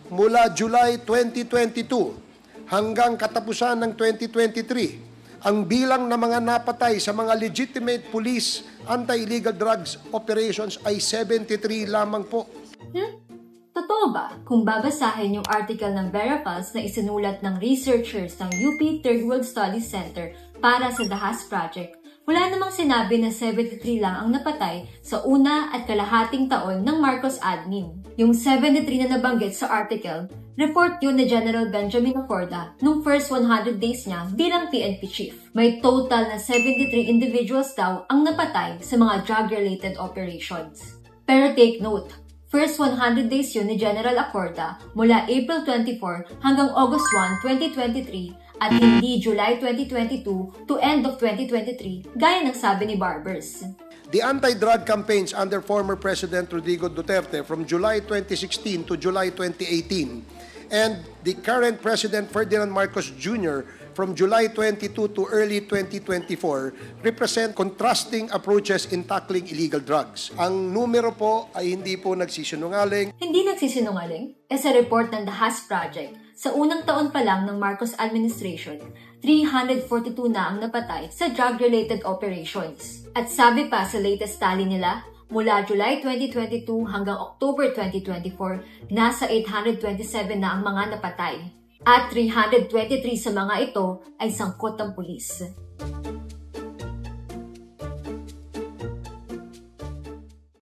mula July 2022 hanggang katapusan ng 2023, ang bilang ng mga napatay sa mga legitimate police anti-illegal drugs operations ay 73 lamang po. Totoo ba kung babasahin yung article ng Verifals na isinulat ng researchers ng UP Third World Studies Center para sa The Haas Project, wala namang sinabi na 73 lang ang napatay sa una at kalahating taon ng Marcos admin. Yung 73 na nabanggit sa article, report yun ni General Benjamin Acorda nung first 100 days niya bilang PNP chief. May total na 73 individuals daw ang napatay sa mga drug-related operations. Pero take note, first 100 days yun ni General Acorda mula April 24 hanggang August 1, 2023 at hindi July 2022 to end of 2023 gaya ng sabi ni Barbers. The anti-drug campaigns under former President Rodrigo Duterte from July 2016 to July 2018 and the current President Ferdinand Marcos Jr. from July 22 to early 2024 represent contrasting approaches in tackling illegal drugs. Ang numero po ay hindi po nagsisinungaling. Hindi nagsisinungaling? Sa report ng The Haas Project, sa unang taon pa lang ng Marcos administration, 342 na ang napatay sa drug-related operations. At sabi pa sa latest tally nila, mula July 2022 hanggang October 2024, nasa 827 na ang mga napatay. At 323 sa mga ito ay sangkot ng pulis.